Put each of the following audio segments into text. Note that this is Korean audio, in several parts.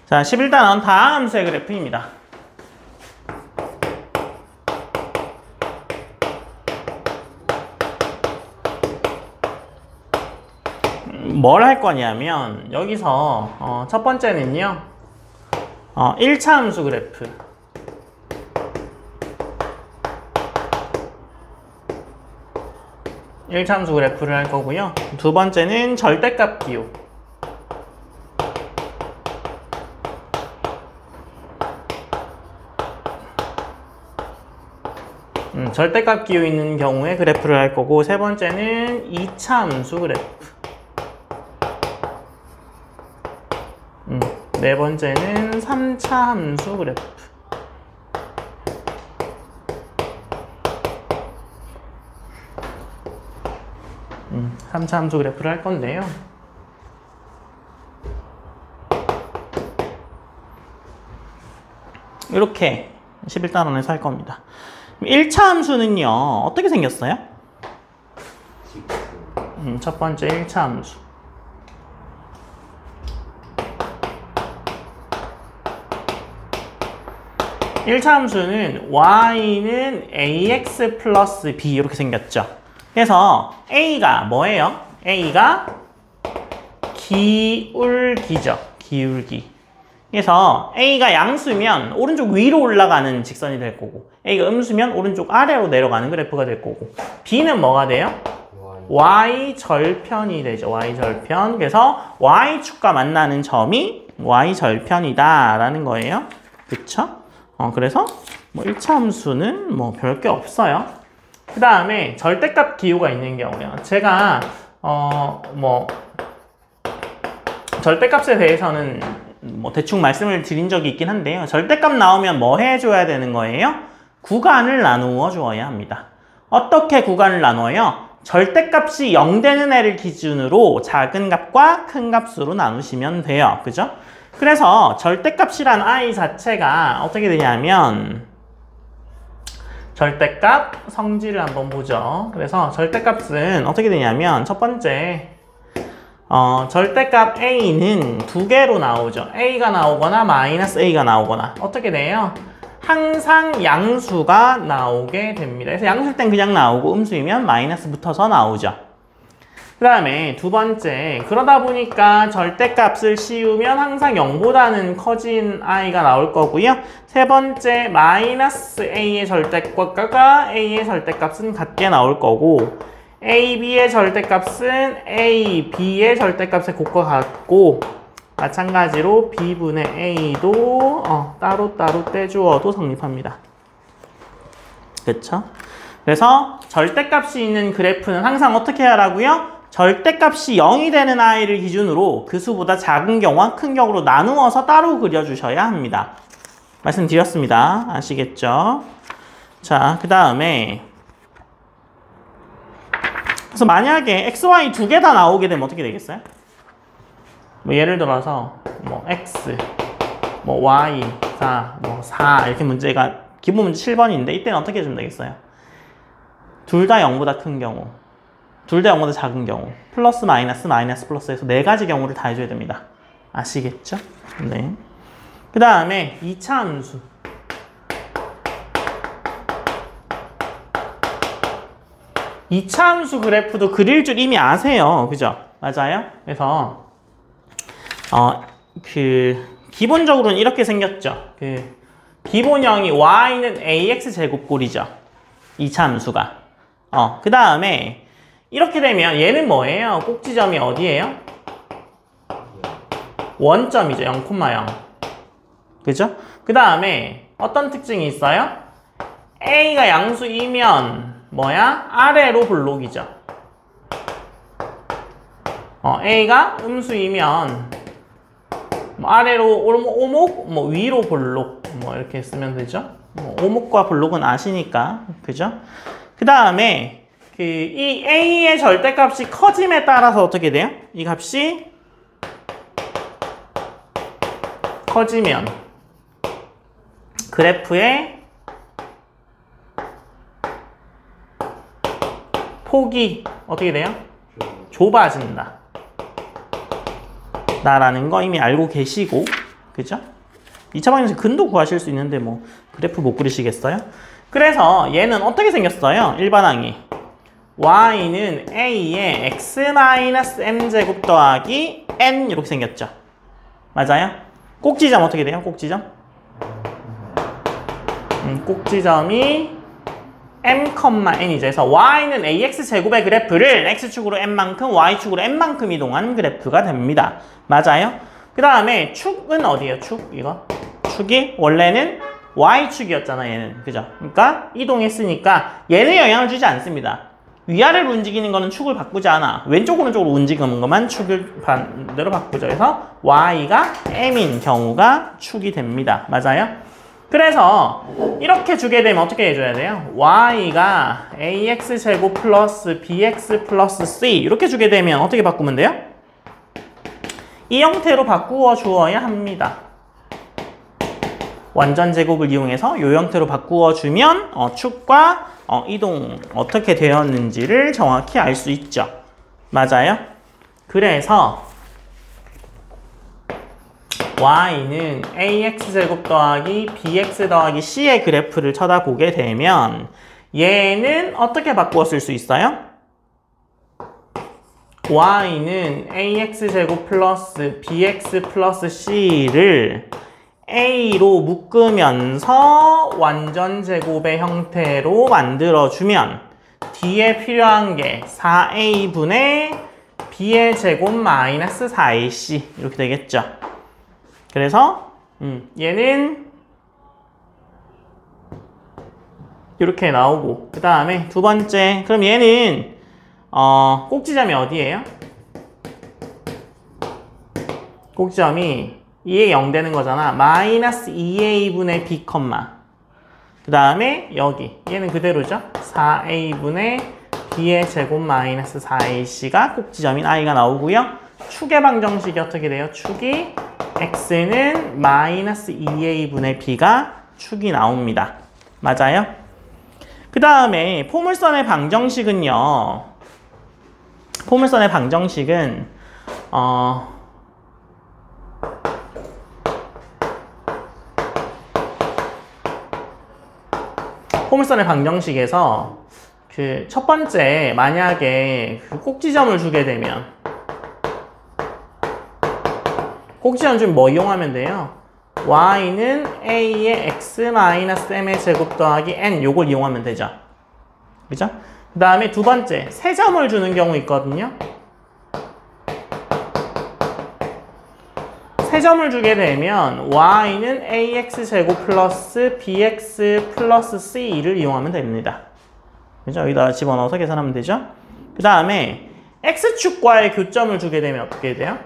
자, 11단원 다함수의 그래프입니다. 뭘 할 거냐면 여기서 첫 번째는요 1차 함수 그래프, 를 할 거고요. 두 번째는 절대값 기호, 절대값 기호 있는 경우에 그래프를 할 거고, 세 번째는 2차 함수 그래프, 네 번째는 3차 함수 그래프. 3차 함수 그래프를 할 건데요. 이렇게 11단원에서 할 겁니다. 1차 함수는요, 어떻게 생겼어요? 첫 번째 1차 함수. 1차 함수는 y는 ax 플러스 b 이렇게 생겼죠. 그래서 a가 뭐예요? a가 기울기죠. 기울기. 그래서 a가 양수면 오른쪽 위로 올라가는 직선이 될 거고, a가 음수면 오른쪽 아래로 내려가는 그래프가 될 거고, b는 뭐가 돼요? y절편이 되죠. y절편. 그래서 y축과 만나는 점이 y절편이다 라는 거예요. 그쵸? 그래서 뭐 1차 함수는 뭐 별게 없어요. 그 다음에 절대값 기호가 있는 경우요. 제가 뭐 절대값에 대해서는 뭐 대충 말씀을 드린 적이 있긴 한데요. 절대값 나오면 뭐 해줘야 되는 거예요? 구간을 나누어 주어야 합니다. 어떻게 구간을 나눠요? 절대값이 0 되는 애를 기준으로 작은 값과 큰 값으로 나누시면 돼요. 그죠? 그래서 절대값이란 i 자체가 어떻게 되냐면, 절대값 성질을 한번 보죠. 그래서 절대값은 어떻게 되냐면, 첫 번째 절대값 a는 두 개로 나오죠. a가 나오거나 마이너스 a가 나오거나. 어떻게 돼요? 항상 양수가 나오게 됩니다. 그래서 양수일 땐 그냥 나오고, 음수이면 마이너스 붙어서 나오죠. 그 다음에 두 번째, 그러다 보니까 절대값을 씌우면 항상 0보다는 커진 i가 나올 거고요. 세 번째, 마이너스 a의 절대값과 a의 절대값은 같게 나올 거고, ab의 절대값은 a, b의 절대값의 곱과 같고, 마찬가지로 b분의 a도 따로따로 떼주어도 성립합니다. 그쵸? 그래서 절대값이 있는 그래프는 항상 어떻게 하라고요? 절대값이 0이 되는 i를 기준으로 그 수보다 작은 경우와 큰 경우로 나누어서 따로 그려주셔야 합니다. 말씀드렸습니다. 아시겠죠? 자, 그 다음에 그래서 만약에 x, y 두 개 다 나오게 되면 어떻게 되겠어요? 뭐 예를 들어서 뭐 x, 뭐 y, 4, 뭐 4 이렇게 문제가 기본 문제 7번인데 이때는 어떻게 해주면 되겠어요? 둘 다 0보다 큰 경우, 둘 다 0보다 작은 경우, 플러스 마이너스 마이너스 플러스 해서 네 가지 경우를 다 해줘야 됩니다. 아시겠죠? 네. 그 다음에 2차 함수. 2차 함수 그래프도 그릴 줄 이미 아세요. 그죠? 맞아요? 그래서 기본적으로는 이렇게 생겼죠. 기본형이 y는 ax 제곱꼴이죠. 2차 함수가. 그 다음에 이렇게 되면 얘는 뭐예요? 꼭지점이 어디예요? 원점이죠. 0,0. 그죠? 그 다음에 어떤 특징이 있어요? a가 양수이면 뭐야? 아래로 볼록이죠. a가 음수이면 뭐 아래로 오목, 뭐 위로 볼록, 뭐 이렇게 쓰면 되죠. 뭐 오목과 볼록은 아시니까, 그죠? 그 다음에 이 a의 절대값이 커짐에 따라서 어떻게 돼요? 이 값이 커지면 그래프의 폭이 어떻게 돼요? 좁아진다. 라는 거 이미 알고 계시고, 그죠? 2차 방정식 근도 구하실 수 있는데 뭐 그래프 못 그리시겠어요? 그래서 얘는 어떻게 생겼어요? 일반항이 y는 a의 x-m제곱 더하기 n 이렇게 생겼죠. 맞아요? 꼭지점 어떻게 돼요? 꼭지점? 꼭지점이 m,n이죠. 그래서 y는 ax제곱의 그래프를 x축으로 n만큼, y축으로 n만큼 이동한 그래프가 됩니다. 맞아요? 그 다음에 축은 어디예요? 축? 이거? 축이 원래는 y축이었잖아, 얘는. 그죠? 그러니까 이동했으니까 얘는 영향을 주지 않습니다. 위아래로 움직이는 거는 축을 바꾸지 않아. 왼쪽 오른쪽으로 움직이는 것만 축을 반대로 바꾸죠. 그래서 y가 m인 경우가 축이 됩니다. 맞아요? 그래서 이렇게 주게 되면 어떻게 해줘야 돼요? y가 ax제곱 플러스 bx 플러스 c 이렇게 주게 되면 어떻게 바꾸면 돼요? 이 형태로 바꾸어 주어야 합니다. 완전 제곱을 이용해서 이 형태로 바꾸어 주면 축과 이동 어떻게 되었는지를 정확히 알 수 있죠. 맞아요? 그래서 y는 ax제곱 더하기 bx 더하기 c의 그래프를 쳐다보게 되면 얘는 어떻게 바꾸어 쓸 수 있어요? y는 ax제곱 플러스 bx 플러스 c를 a로 묶으면서 완전 제곱의 형태로 만들어주면 뒤에 필요한 게 4a분의 b의 제곱 마이너스 4ac 이렇게 되겠죠. 그래서 얘는 이렇게 나오고 그 다음에 두 번째 그럼 얘는 꼭지점이 어디예요? 꼭지점이 2에 0 되는 거잖아. 마이너스 2a분의 b, 그 다음에 여기 얘는 그대로죠. 4a분의 b의 제곱 마이너스 4ac가 꼭지점인 i가 나오고요. 축의 방정식이 어떻게 돼요? 축이 x는 마이너스 2a분의 b가 축이 나옵니다. 맞아요? 그 다음에 포물선의 방정식은요. 포물선의 방정식은 포물선의 방정식에서 그 첫 번째 만약에 그 꼭지점을 주게 되면 꼭지점 좀 뭐 이용하면 돼요? y는 a의 x-m의 제곱 더하기 n 요걸 이용하면 되죠. 그죠? 그 다음에 두 번째 세 점을 주는 경우 있거든요. 세 점을 주게 되면 y는 ax제곱 플러스 bx 플러스 c를 이용하면 됩니다. 그죠? 여기다 집어넣어서 계산하면 되죠? 그 다음에 x축과의 교점을 주게 되면 어떻게 돼요?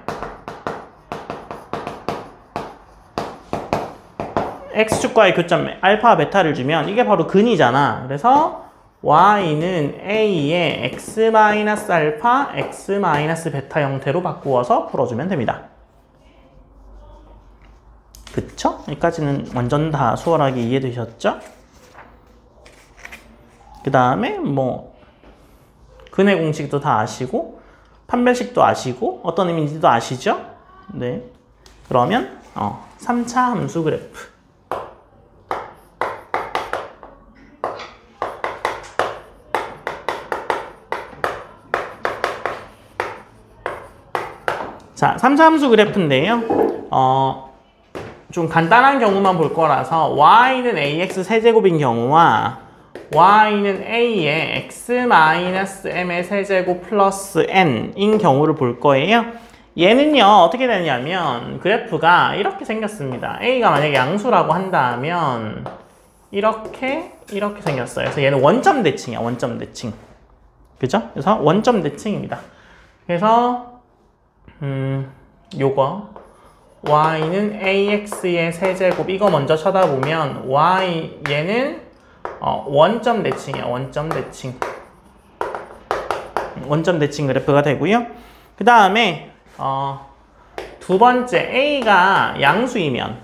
x축과의 교점 알파, 베타를 주면 이게 바로 근이잖아. 그래서 y는 a의 x-알파, x-베타 형태로 바꾸어서 풀어주면 됩니다. 그쵸? 여기까지는 완전 다 수월하게 이해되셨죠? 그 다음에 뭐 근의 공식도 다 아시고 판별식도 아시고 어떤 의미인지도 아시죠? 네. 그러면 3차 함수 그래프 자, 3차 함수 그래프인데요. 좀 간단한 경우만 볼 거라서 y는 ax 세제곱인 경우와 y는 a의 x-m의 세제곱 플러스 n인 경우를 볼 거예요. 얘는요 어떻게 되냐면 그래프가 이렇게 생겼습니다. a가 만약에 양수라고 한다면 이렇게 생겼어요. 그래서 얘는 원점 대칭이야. 원점 대칭. 그죠? 그래서 원점 대칭입니다. 그래서 요거 y는 ax의 세제곱 이거 먼저 쳐다보면 얘는 원점 대칭이야. 원점 대칭. 원점 대칭 그래프가 되고요. 그 다음에 두 번째 a가 양수이면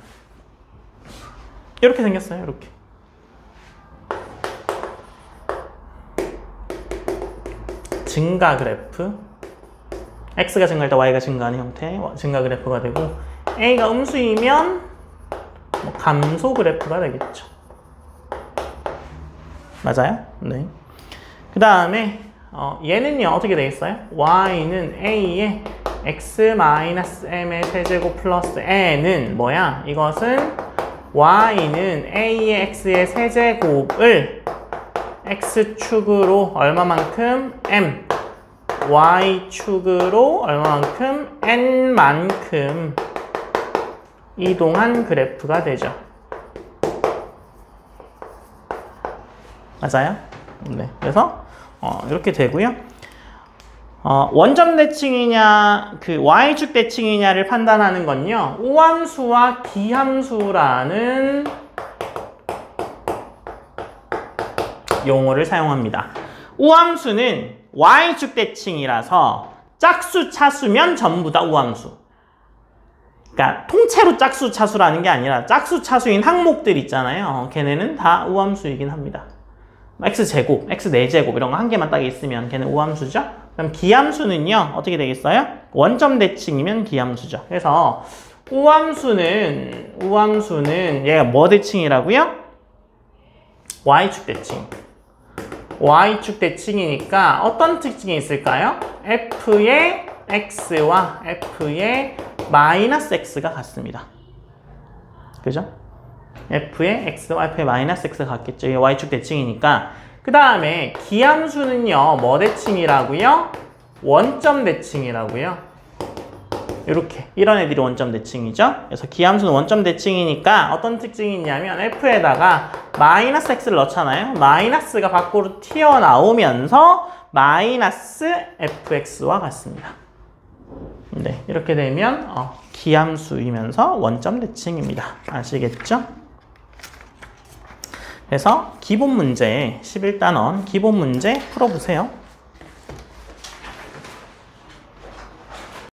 이렇게 생겼어요. 이렇게. 증가 그래프. x가 증가할 때 y가 증가하는 형태 증가 그래프가 되고 A가 음수이면 뭐 감소 그래프가 되겠죠. 맞아요? 네. 그 다음에 얘는요 어떻게 되겠어요? y는 a의 x-m의 세제곱 플러스 n은 뭐야? 이것은 y는 a의 x의 세제곱을 x축으로 얼마만큼? m y축으로 얼마만큼? n만큼 이동한 그래프가 되죠. 맞아요? 네. 그래서 이렇게 되고요. 원점 대칭이냐, 그 y축 대칭이냐를 판단하는 건요. 우함수와 기함수라는 용어를 사용합니다. 우함수는 y축 대칭이라서 짝수, 차수면 전부 다 우함수. 그러니까 통째로 짝수, 차수라는 게 아니라 짝수, 차수인 항목들 있잖아요. 걔네는 다 우함수이긴 합니다. x제곱, x 4제곱 이런 거 한 개만 딱 있으면 걔는 우함수죠. 그럼 기함수는요. 어떻게 되겠어요? 원점 대칭이면 기함수죠. 그래서 우함수는 얘가 뭐 대칭이라고요? y축 대칭. y축 대칭이니까 어떤 특징이 있을까요? f의 x와 f의 마이너스 x가 같습니다. 그죠? f의 x와 f의 마이너스 x가 같겠죠. 이게 y축 대칭이니까. 그 다음에 기함수는요. 뭐 대칭이라고요? 원점 대칭이라고요. 이렇게 이런 애들이 원점 대칭이죠. 그래서 기함수는 원점 대칭이니까 어떤 특징이 있냐면 f에다가 마이너스 x를 넣잖아요. 마이너스가 밖으로 튀어나오면서 마이너스 fx와 같습니다. 네, 이렇게 되면 기함수이면서 원점 대칭입니다. 아시겠죠? 그래서 기본 문제 11단원 기본 문제 풀어보세요.